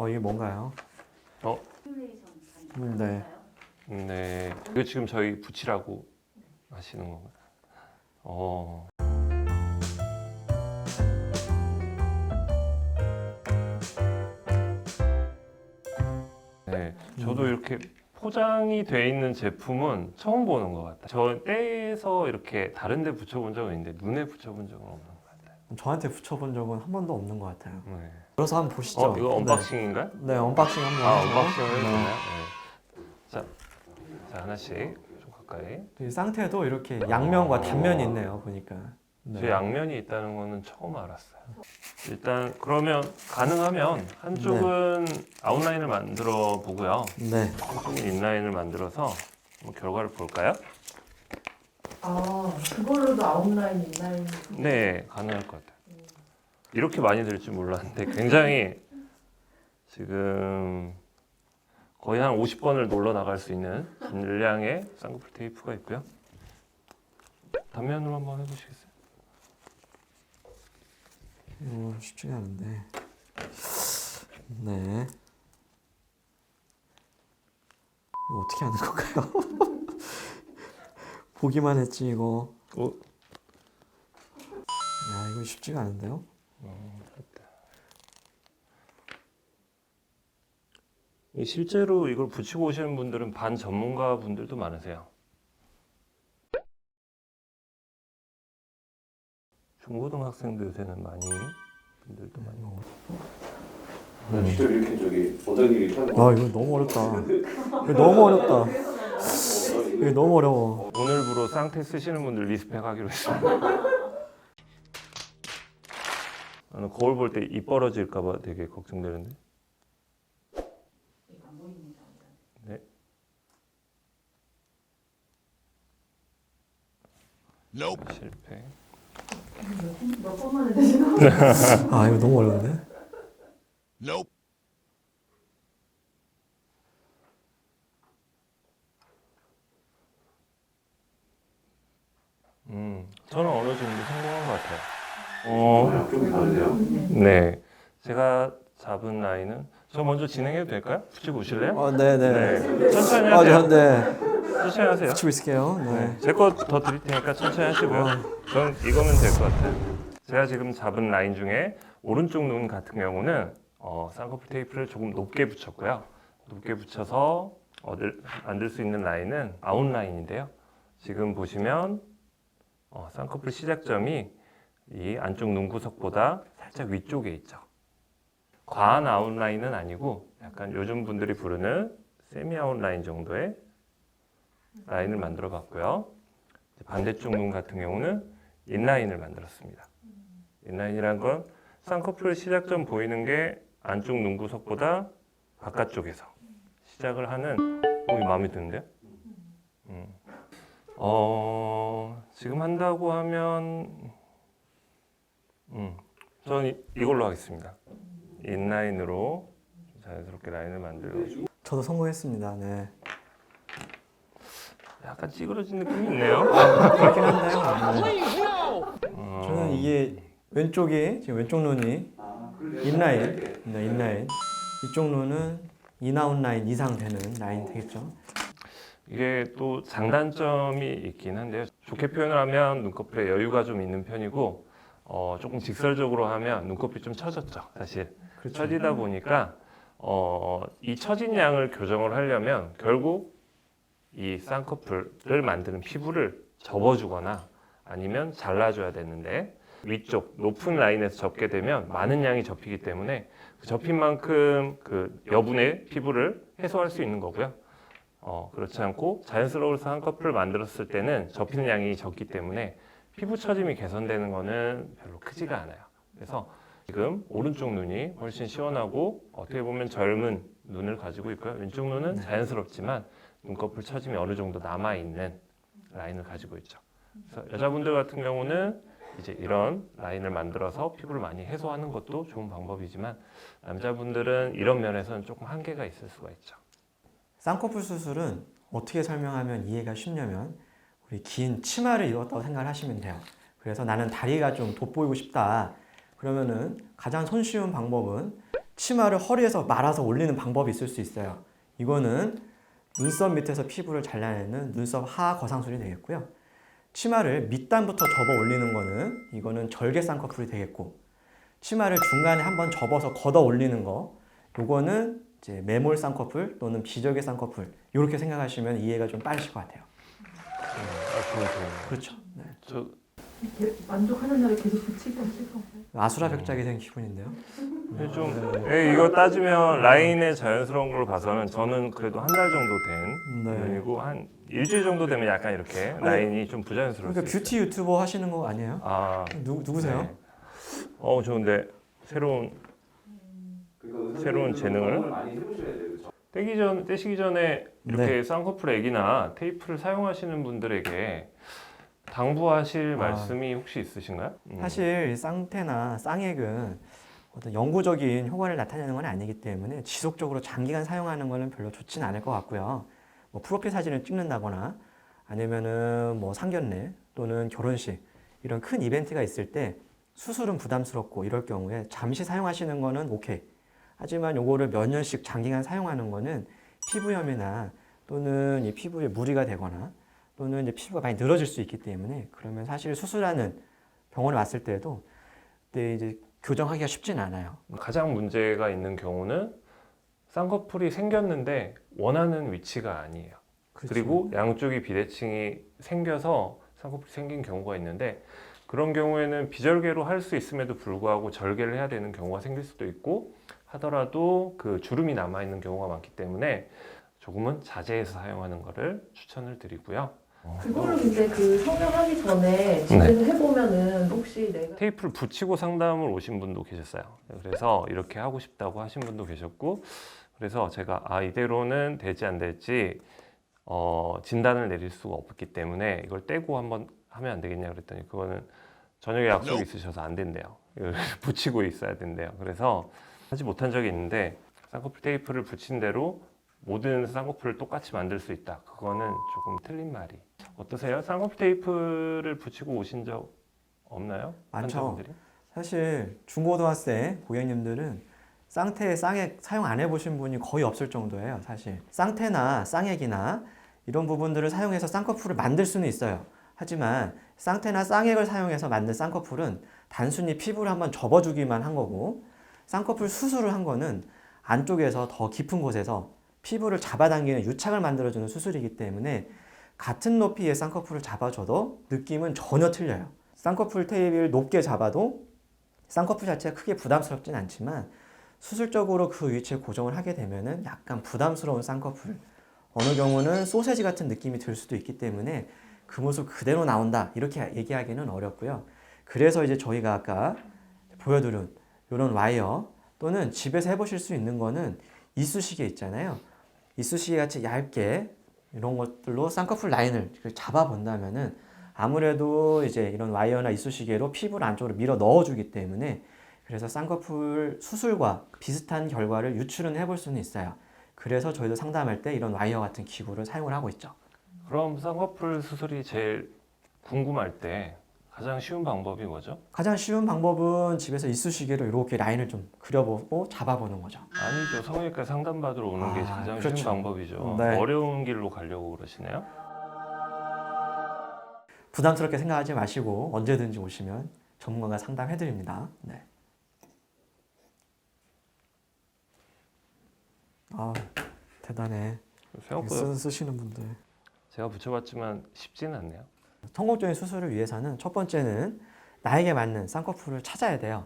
이게 뭔가요? 어? 네. 네. 이거 지금 저희 붙이라고 하시는 건가요? 네. 저도 이렇게 포장이 돼 있는 제품은 처음 보는 것 같아요. 저 떼에서 이렇게 다른 데 붙여본 적은 있는데 눈에 붙여본 적은 없는 것 같아요. 저한테 붙여본 적은 한 번도 없는 것 같아요. 네. 그래서 한번 보시죠. 이거 언박싱인가요? 네, 언박싱 한번 아, 해서. 언박싱을 해도 네. 되나요? 네. 자, 하나씩 좀 가까이. 이 상태도 이렇게 양면과 단면이 있네요, 보니까. 네. 제 양면이 있다는 거는 처음 알았어요. 일단 그러면 가능하면 한쪽은 아웃라인을 만들어 보고요. 네. 한쪽은 인라인을 만들어서 한번 결과를 볼까요? 아, 그걸로도 아웃라인, 인라인. 네, 가능할 것 같아요. 이렇게 많이 될 줄 몰랐는데 굉장히 지금 거의 한 50번을 놀러 나갈 수 있는 분량의 쌍꺼풀 테이프가 있고요. 단면으로 한번 해보시겠어요? 쉽지가 않은데. 네. 이거 어떻게 하는 건가요? 보기만 했지 이거. 야, 이거 쉽지가 않은데요? 실제로 이걸 붙이고 오시는 분들은 반 전문가 분들도 많으세요. 중고등학생들 요새는 많이 분들도 많이. 직접 이렇게 저기 원장님이 하는 아, 이거 너무 어렵다. 이거 너무 어렵다. 이거 너무 어려워. 오늘부로 쌍태 쓰시는 분들 리스펙하기로 했습니다. 나는 거울 볼 때 입 벌어질까봐 되게 걱정되는데. 네. 실패. 몇 번만에 되시나? 아, 이거 너무 어려운데? 저는 어느 정도 성공한 것 같아요. 좀 다르네요. 네. 제가 잡은 라인은 저 먼저 진행해도 될까요? 붙이고 오실래요? 네네. 네. 천천히 하세요. 네. 천천히 하세요. 붙이고 있을게요. 네. 제 거 더 드릴 테니까 천천히 하시고요. 전 이거면 될 것 같아요. 제가 지금 잡은 라인 중에 오른쪽 눈 같은 경우는 쌍꺼풀 테이프를 조금 높게 붙였고요. 높게 붙여서 만들 수 있는 라인은 아웃라인인데요. 지금 보시면 쌍꺼풀 시작점이 이 안쪽 눈구석보다 살짝 위쪽에 있죠. 과한 아웃라인은 아니고 약간 요즘 분들이 부르는 세미 아웃라인 정도의 라인을 만들어 봤고요. 반대쪽 눈 같은 경우는 인라인을 만들었습니다. 인라인이란 건 쌍꺼풀 시작점 보이는 게 안쪽 눈구석보다 바깥쪽에서 시작을 하는 이게 마음에 드는데요? 지금 한다고 하면 저는 이걸로 하겠습니다. 인라인으로 자연스럽게 라인을 만들어주고 저도 성공했습니다. 네. 약간 찌그러진 느낌이 있네요. 그렇긴 한데요. 네. 저는 이게 왼쪽이 지금 왼쪽 눈이 인라인, 네, 인라인. 이쪽 눈은 인아웃 라인 이상 되는 라인 되겠죠. 이게 또 장단점이 있긴 한데요. 좋게 표현을 하면 눈꺼풀에 여유가 좀 있는 편이고 조금 직설적으로 하면 눈꺼풀이 좀 처졌죠. 사실 그렇죠. 처지다 보니까 이 처진 양을 교정을 하려면 결국 이 쌍꺼풀을 만드는 피부를 접어주거나 아니면 잘라줘야 되는데 위쪽 높은 라인에서 접게 되면 많은 양이 접히기 때문에 그 접힌 만큼 그 여분의 피부를 해소할 수 있는 거고요. 그렇지 않고 자연스러운 쌍꺼풀을 만들었을 때는 접히는 양이 적기 때문에 피부 처짐이 개선되는 거는 별로 크지가 않아요. 그래서 지금 오른쪽 눈이 훨씬 시원하고 어떻게 보면 젊은 눈을 가지고 있고요. 왼쪽 눈은 자연스럽지만 눈꺼풀 처짐이 어느 정도 남아있는 라인을 가지고 있죠. 그래서 여자분들 같은 경우는 이제 이런 라인을 만들어서 피부를 많이 해소하는 것도 좋은 방법이지만 남자분들은 이런 면에서는 조금 한계가 있을 수가 있죠. 쌍꺼풀 수술은 어떻게 설명하면 이해가 쉽냐면 우리 긴 치마를 입었다고 생각을 하시면 돼요. 그래서 나는 다리가 좀 돋보이고 싶다. 그러면은 가장 손쉬운 방법은 치마를 허리에서 말아서 올리는 방법이 있을 수 있어요. 이거는 눈썹 밑에서 피부를 잘라내는 눈썹 하 거상술이 되겠고요. 치마를 밑단부터 접어 올리는 거는 이거는 절개 쌍꺼풀이 되겠고, 치마를 중간에 한번 접어서 걷어 올리는 거, 요거는 이제 매몰 쌍꺼풀 또는 비절개 쌍꺼풀, 이렇게 생각하시면 이해가 좀 빠르실 것 같아요. 좋은. 그렇죠. 네. 저 이렇게 만족하는 날에 계속 붙이고 싶어. 아수라 벽작이 된 기분인데요. 이거 따지면 라인의 자연스러운 걸 봐서는 저는 그래도 한 달 정도 된 네. 그리고 한 일주일 정도 되면 약간 이렇게 라인이 좀 부자연스러울 그러니까 수 뷰티 유튜버 하시는 거 아니에요? 아, 누구세요? 네. 좋은데 새로운 재능을 많이 해보셔야 돼요. 떼시기 전에 이렇게 네. 쌍꺼풀 액이나 테이프를 사용하시는 분들에게 당부하실 아. 말씀이 혹시 있으신가요? 사실 쌍태나 쌍액은 어떤 영구적인 효과를 나타내는 건 아니기 때문에 지속적으로 장기간 사용하는 것은 별로 좋지는 않을 것 같고요. 뭐 프로필 사진을 찍는다거나 아니면은 뭐 상견례 또는 결혼식 이런 큰 이벤트가 있을 때 수술은 부담스럽고 이럴 경우에 잠시 사용하시는 거는 오케이. 하지만 요거를 몇 년씩 장기간 사용하는 거는 피부염이나 또는 이 피부에 무리가 되거나 또는 이제 피부가 많이 늘어질 수 있기 때문에, 그러면 사실 수술하는 병원에 왔을 때도 그때 이제 교정하기가 쉽진 않아요. 가장 문제가 있는 경우는 쌍꺼풀이 생겼는데 원하는 위치가 아니에요. 그렇죠. 그리고 양쪽이 비대칭이 생겨서 쌍꺼풀이 생긴 경우가 있는데, 그런 경우에는 비절개로 할 수 있음에도 불구하고 절개를 해야 되는 경우가 생길 수도 있고, 하더라도 그 주름이 남아있는 경우가 많기 때문에 조금은 자제해서 사용하는 것을 추천을 드리고요. 그거를 근데 그 성형하기 전에 집에서 해보면은 혹시 내가 테이프를 붙이고 상담을 오신 분도 계셨어요. 그래서 이렇게 하고 싶다고 하신 분도 계셨고, 그래서 제가 이대로는 될지 안 될지 진단을 내릴 수가 없기 때문에 이걸 떼고 한번 하면 안 되겠냐 그랬더니, 그거는 저녁에 약속이 있으셔서 안 된대요. 이걸 붙이고 있어야 된대요. 그래서 하지 못한 적이 있는데, 쌍꺼풀 테이프를 붙인 대로 모든 쌍꺼풀을 똑같이 만들 수 있다. 그거는 조금 틀린 말이. 어떠세요? 쌍꺼풀 테이프를 붙이고 오신 적 없나요? 많죠. 환자분들이? 사실 중고등학생 고객님들은 쌍태, 쌍액 사용 안 해보신 분이 거의 없을 정도예요. 사실 쌍태나 쌍액이나 이런 부분들을 사용해서 쌍꺼풀을 만들 수는 있어요. 하지만 쌍태나 쌍액을 사용해서 만든 쌍꺼풀은 단순히 피부를 한번 접어주기만 한 거고, 쌍꺼풀 수술을 한 거는 안쪽에서 더 깊은 곳에서 피부를 잡아당기는 유착을 만들어주는 수술이기 때문에 같은 높이의 쌍꺼풀을 잡아줘도 느낌은 전혀 틀려요. 쌍꺼풀 테이프를 높게 잡아도 쌍꺼풀 자체가 크게 부담스럽진 않지만, 수술적으로 그 위치에 고정을 하게 되면은 약간 부담스러운 쌍꺼풀, 어느 경우는 소세지 같은 느낌이 들 수도 있기 때문에 그 모습 그대로 나온다 이렇게 얘기하기는 어렵고요. 그래서 이제 저희가 아까 보여드린 이런 와이어, 또는 집에서 해보실 수 있는 거는 이쑤시개 있잖아요. 이쑤시개 같이 얇게 이런 것들로 쌍꺼풀 라인을 잡아 본다면은 아무래도 이제 이런 와이어나 이쑤시개로 피부를 안쪽으로 밀어 넣어주기 때문에, 그래서 쌍꺼풀 수술과 비슷한 결과를 유출은 해볼 수는 있어요. 그래서 저희도 상담할 때 이런 와이어 같은 기구를 사용을 하고 있죠. 그럼 쌍꺼풀 수술이 제일 궁금할 때 가장 쉬운 방법이 뭐죠? 가장 쉬운 방법은 집에서 이쑤시개로 이렇게 라인을 좀 그려보고 잡아보는 거죠. 아니죠. 성형외과 상담받으러 오는 게 가장 쉬운 그렇죠. 방법이죠. 네. 어려운 길로 가려고 그러시네요. 부담스럽게 생각하지 마시고 언제든지 오시면 전문가가 상담해드립니다. 네. 대단해. 생각보다 쓰시는 분들. 제가 붙여봤지만 쉽지는 않네요. 성공적인 수술을 위해서는 첫 번째는 나에게 맞는 쌍꺼풀을 찾아야 돼요.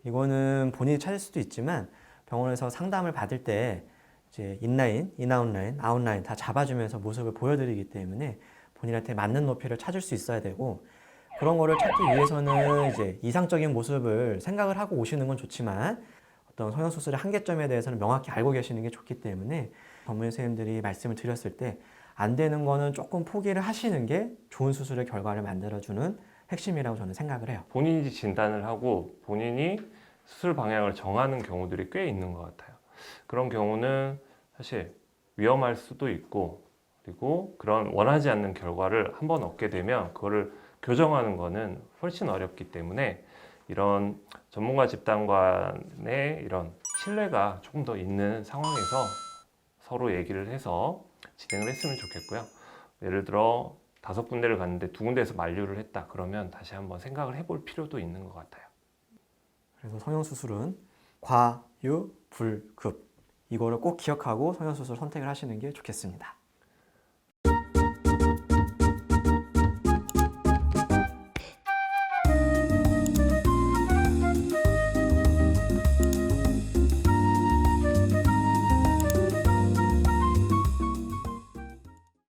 이거는 본인이 찾을 수도 있지만 병원에서 상담을 받을 때 이제 인라인, 인아웃라인, 아웃라인 다 잡아주면서 모습을 보여드리기 때문에 본인한테 맞는 높이를 찾을 수 있어야 되고, 그런 거를 찾기 위해서는 이제 이상적인 모습을 생각을 하고 오시는 건 좋지만 어떤 성형수술의 한계점에 대해서는 명확히 알고 계시는 게 좋기 때문에 전문 선생님들이 말씀을 드렸을 때 안 되는 거는 조금 포기를 하시는 게 좋은 수술의 결과를 만들어주는 핵심이라고 저는 생각을 해요. 본인이 진단을 하고 본인이 수술 방향을 정하는 경우들이 꽤 있는 것 같아요. 그런 경우는 사실 위험할 수도 있고, 그리고 그런 원하지 않는 결과를 한번 얻게 되면 그거를 교정하는 거는 훨씬 어렵기 때문에, 이런 전문가 집단 간의 이런 신뢰가 조금 더 있는 상황에서 서로 얘기를 해서 진행을 했으면 좋겠고요. 예를 들어 5군데를 갔는데 2군데에서 만류를 했다. 그러면 다시 한번 생각을 해볼 필요도 있는 것 같아요. 그래서 성형수술은 과유불급 이거를 꼭 기억하고 성형수술 선택을 하시는 게 좋겠습니다.